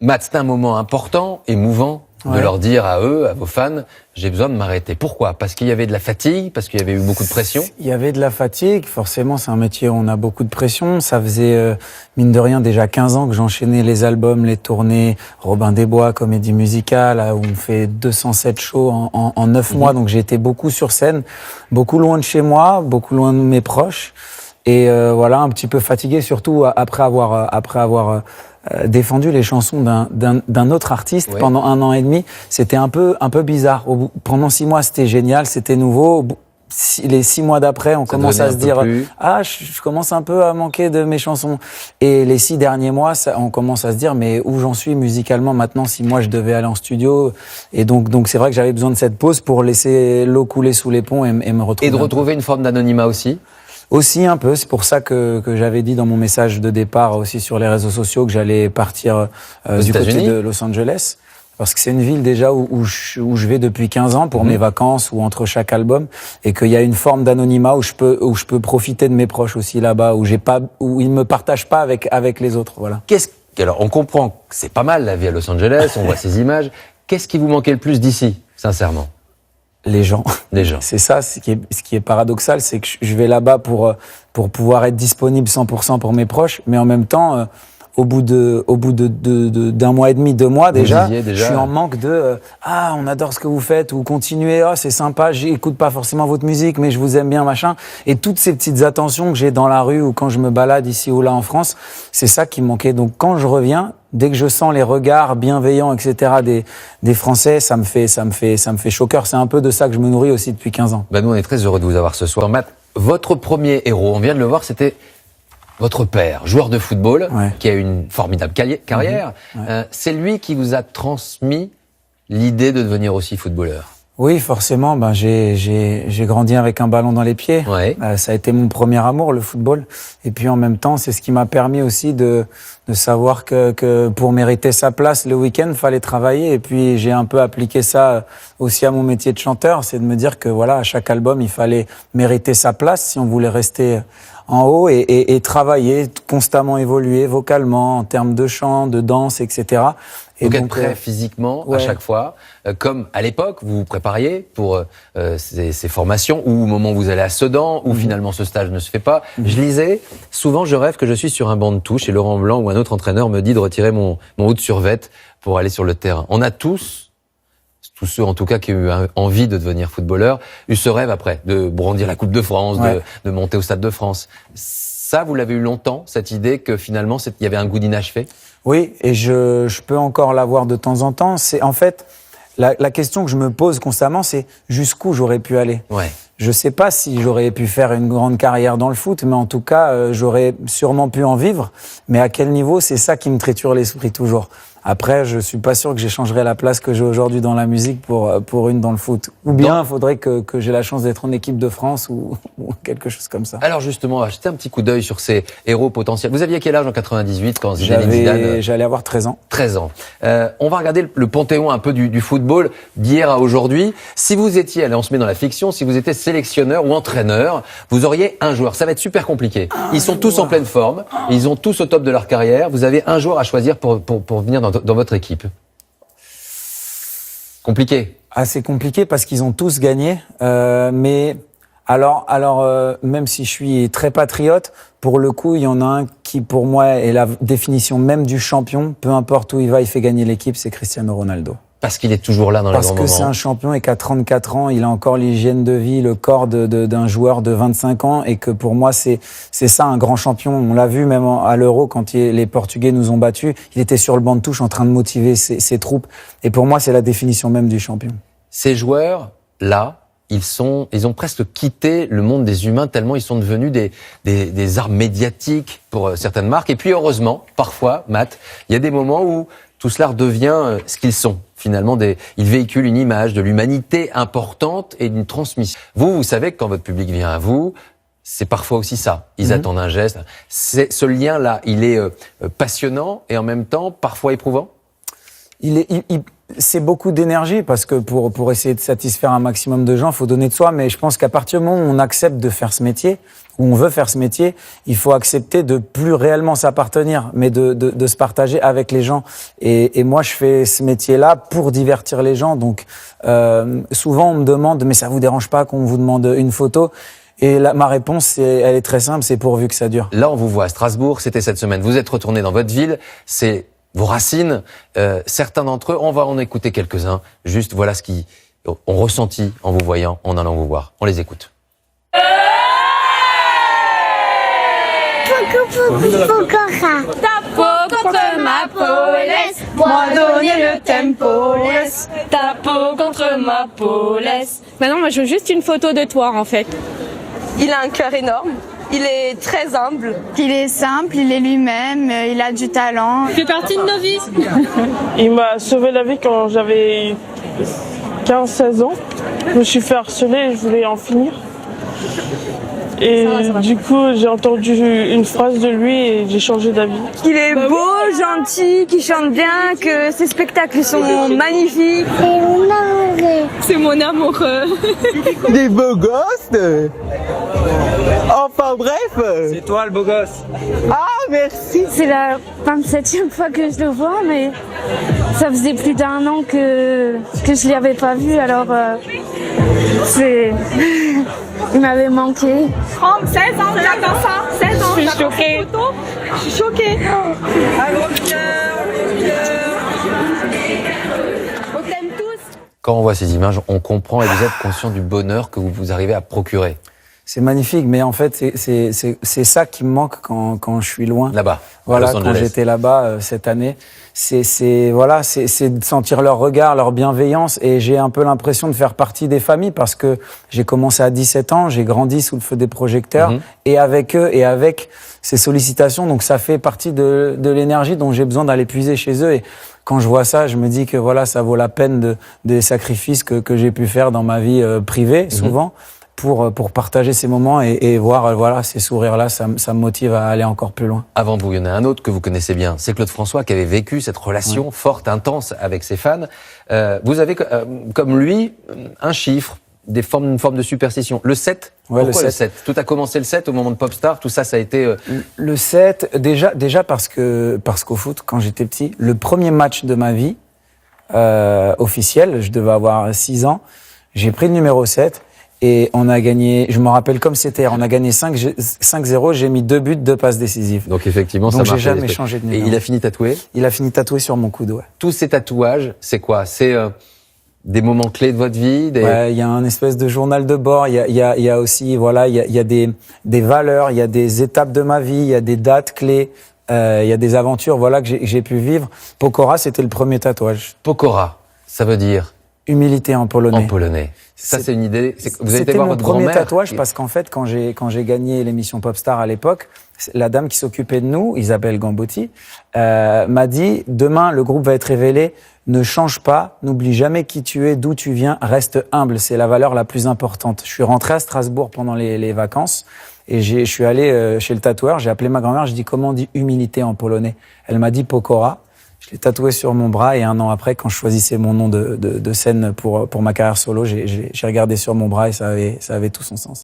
Matt, c'est un moment important, émouvant, de leur dire à eux, à vos fans, j'ai besoin de m'arrêter. Pourquoi? Parce qu'il y avait de la fatigue, parce qu'il y avait eu beaucoup de pression? Il y avait de la fatigue, forcément c'est un métier où on a beaucoup de pression. Ça faisait, mine de rien, déjà 15 ans que j'enchaînais les albums, les tournées, Robin des Bois, comédie musicale, où on fait 207 shows en 9 mois. Donc j'ai été beaucoup sur scène, beaucoup loin de chez moi, beaucoup loin de mes proches. Et voilà, un petit peu fatigué, surtout après avoir défendu les chansons d'un autre artiste pendant 1 an et demi. C'était un peu bizarre. Pendant 6 mois, c'était génial, c'était nouveau. Les 6 mois d'après, on commence à se dire je commence un peu à manquer de mes chansons. Et les 6 derniers mois, on commence à se dire mais où j'en suis musicalement maintenant si moi je devais aller en studio. Et donc c'est vrai que j'avais besoin de cette pause pour laisser l'eau couler sous les ponts et me retrouver. Et de retrouver une forme d'anonymat aussi? Aussi un peu, c'est pour ça que j'avais dit dans mon message de départ aussi sur les réseaux sociaux que j'allais partir du côté de Los Angeles. Parce que c'est une ville déjà où je vais depuis 15 ans pour mes vacances ou entre chaque album, et qu'il y a une forme d'anonymat où je peux profiter de mes proches aussi là-bas, où ils me partagent pas avec les autres, voilà. Alors on comprend que c'est pas mal la vie à Los Angeles, on voit ces images. Qu'est-ce qui vous manquait le plus d'ici, sincèrement? Les gens. C'est ça, ce qui est paradoxal, c'est que je vais là-bas pour pouvoir être disponible 100% pour mes proches, mais en même temps, au bout d'un mois et demi, 2 mois déjà, je suis en manque de on adore ce que vous faites, ou continuez, c'est sympa, j'écoute pas forcément votre musique, mais je vous aime bien, machin. Et toutes ces petites attentions que j'ai dans la rue ou quand je me balade ici ou là en France, c'est ça qui me manquait. Donc quand je reviens, dès que je sens les regards bienveillants, etc. des Français, ça me fait chaud au cœur. C'est un peu de ça que je me nourris aussi depuis 15 ans. Nous, on est très heureux de vous avoir ce soir. Matt, votre premier héros, on vient de le voir, c'était votre père, joueur de football, qui a eu une formidable carrière. C'est lui qui vous a transmis l'idée de devenir aussi footballeur. Oui, forcément. J'ai grandi avec un ballon dans les pieds. Ça a été mon premier amour, le football. Et puis en même temps, c'est ce qui m'a permis aussi de savoir que pour mériter sa place le week-end, fallait travailler. Et puis j'ai un peu appliqué ça aussi à mon métier de chanteur, c'est de me dire que voilà, à chaque album, il fallait mériter sa place si on voulait rester en haut et travailler, constamment évoluer vocalement, en termes de chant, de danse, etc. Et donc être prêt physiquement à chaque fois, comme à l'époque vous vous prépariez pour ces formations, ou au moment où vous allez à Sedan, où finalement ce stage ne se fait pas. Je lisais, souvent je rêve que je suis sur un banc de touche et Laurent Blanc ou un autre entraîneur me dit de retirer mon haut de survêt pour aller sur le terrain. On a tous ceux en tout cas qui ont eu envie de devenir footballeur, eu ce rêve après, de brandir la Coupe de France, de monter au Stade de France. Ça, vous l'avez eu longtemps, cette idée que finalement il y avait un goût d'inachevé? Oui, et je peux encore l'avoir de temps en temps. C'est en fait la question que je me pose constamment, c'est jusqu'où j'aurais pu aller. Je sais pas si j'aurais pu faire une grande carrière dans le foot, mais en tout cas, j'aurais sûrement pu en vivre. Mais à quel niveau, c'est ça qui me triture l'esprit toujours. Après, je suis pas sûr que j'échangerais la place que j'ai aujourd'hui dans la musique pour une dans le foot. Ou bien, il faudrait que j'ai la chance d'être en équipe de France ou quelque chose comme ça. Alors justement, jetez un petit coup d'œil sur ces héros potentiels. Vous aviez quel âge en 98 quand Zidane? J'allais avoir 13 ans. 13 ans. On va regarder le panthéon un peu du football d'hier à aujourd'hui. Si vous étiez, allez, on se met dans la fiction, si vous étiez sélectionneur ou entraîneur, vous auriez un joueur. Ça va être super compliqué. Ils sont tous en pleine forme, ils ont tous au top de leur carrière. Vous avez un joueur à choisir pour venir dans votre équipe. Compliqué. C'est compliqué parce qu'ils ont tous gagné. Mais alors, même si je suis très patriote, pour le coup, il y en a un qui, pour moi, est la définition même du champion. Peu importe où il va, il fait gagner l'équipe, c'est Cristiano Ronaldo. Parce qu'il est toujours là dans les grands moments. Parce que c'est un champion et qu'à 34 ans, il a encore l'hygiène de vie, le corps d'un joueur de 25 ans, et que pour moi, c'est ça un grand champion. On l'a vu même à l'Euro quand les Portugais nous ont battus. Il était sur le banc de touche en train de motiver ses troupes. Et pour moi, c'est la définition même du champion. Ces joueurs-là, ils ont presque quitté le monde des humains tellement ils sont devenus des armes médiatiques pour certaines marques. Et puis heureusement, parfois, Matt, il y a des moments où tout cela redevient ce qu'ils sont. Finalement, ils véhiculent une image de l'humanité importante et d'une transmission. Vous savez que quand votre public vient à vous, c'est parfois aussi ça. Ils attendent un geste. Ce lien-là, il est passionnant et en même temps parfois éprouvant. c'est beaucoup d'énergie parce que pour essayer de satisfaire un maximum de gens, faut donner de soi. Mais je pense qu'à partir du moment où on accepte de faire ce métier, où on veut faire ce métier, il faut accepter de plus réellement s'appartenir, mais de se partager avec les gens. Et moi, je fais ce métier-là pour divertir les gens. Donc, souvent, on me demande, mais ça vous dérange pas qu'on vous demande une photo? Et là, ma réponse, elle est très simple, c'est pourvu que ça dure. Là, on vous voit à Strasbourg, c'était cette semaine. Vous êtes retourné dans votre ville, c'est vos racines. Certains d'entre eux, on va en écouter quelques-uns. Juste, voilà ce qu'ils ont ressenti en vous voyant, en allant vous voir. On les écoute. Pokora. Ta peau contre ma peau, laisse-moi donner le tempo, laisse ta peau contre ma peau, laisse. Maintenant, moi, je veux juste une photo de toi, en fait. Il a un cœur énorme, il est très humble. Il est simple, il est lui-même, il a du talent. Il fait partie de nos vies. Il m'a sauvé la vie quand j'avais 15-16 ans. Je me suis fait harceler et je voulais en finir. Et du coup, j'ai entendu une phrase de lui et j'ai changé d'avis. Il est beau, gentil, qu'il chante bien, que ses spectacles sont magnifiques. C'est mon amoureux. Des beaux gosses. Enfin bref. C'est toi le beau gosse. Ah merci. C'est la 27e fois que je le vois, mais ça faisait plus d'1 an que je l'y avais pas vu, alors il m'avait manqué. 16 ans, j'attends ça. 16 ans, Je suis choquée. Je suis choquée. On t'aime tous. Quand on voit ces images, on comprend et vous êtes conscient du bonheur que vous arrivez à procurer. C'est magnifique, mais en fait, c'est ça qui me manque quand je suis loin. Là-bas, Voilà, à Los quand Angeles. j'étais là-bas cette année, c'est de sentir leur regard, leur bienveillance, et j'ai un peu l'impression de faire partie des familles parce que j'ai commencé à 17 ans, j'ai grandi sous le feu des projecteurs, et avec eux et avec ces sollicitations, donc ça fait partie de l'énergie dont j'ai besoin d'aller puiser chez eux. Et quand je vois ça, je me dis que voilà, ça vaut la peine des sacrifices que j'ai pu faire dans ma vie privée, souvent. Pour partager ces moments et voir voilà ces sourires-là, ça me motive à aller encore plus loin. Avant vous, il y en a un autre que vous connaissez bien, c'est Claude François qui avait vécu cette relation forte, intense avec ses fans. Vous avez, comme lui, un chiffre, une forme de superstition. Le 7 Ouais, Pourquoi le le 7? 7 Tout a commencé le 7 au moment de Popstar, tout ça, ça a été... Le 7, déjà parce qu'au foot, quand j'étais petit, le premier match de ma vie officiel, je devais avoir 6 ans, j'ai pris le numéro 7. Et on a gagné, je me rappelle comme c'était, on a gagné 5-0, j'ai mis 2 buts, 2 passes décisives. Donc effectivement, Donc ça j'ai marche. jamais changé de numéro. Et il a fini tatoué. Il a fini tatoué sur mon coude, ouais. Tous ces tatouages, c'est quoi? C'est des moments clés de votre vie Ouais, il y a un espèce de journal de bord, il y a aussi, voilà, il y a des valeurs, il y a des étapes de ma vie, il y a des dates clés, il y a des aventures, voilà, que j'ai pu vivre. Pokora, c'était le premier tatouage. Pokora, ça veut dire? Humilité en polonais. En polonais. Ça, c'est une idée. Vous avez été C'était voir mon votre premier grand-mère. tatouage parce qu'en fait, quand j'ai gagné l'émission Popstar à l'époque, la dame qui s'occupait de nous, Isabelle Gambotti, m'a dit, demain, le groupe va être révélé, ne change pas, n'oublie jamais qui tu es, d'où tu viens, reste humble, c'est la valeur la plus importante. Je suis rentré à Strasbourg pendant les vacances et je suis allé chez le tatoueur, j'ai appelé ma grand-mère, je dis comment on dit humilité en polonais. Elle m'a dit Pokora. Je l'ai tatoué sur mon bras et 1 an après, quand je choisissais mon nom de scène pour ma carrière solo, j'ai regardé sur mon bras et ça avait tout son sens.